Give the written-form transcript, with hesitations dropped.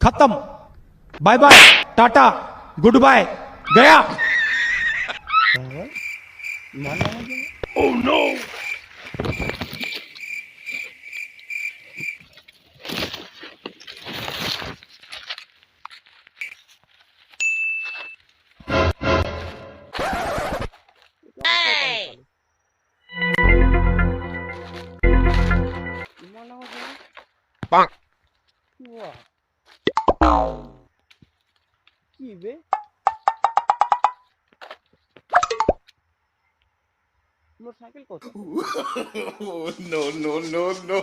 खत्म, bye bye, tata, goodbye, गया। Oh no! Bonk. কি বে মোটরসাইকেল কত Oh no no no no!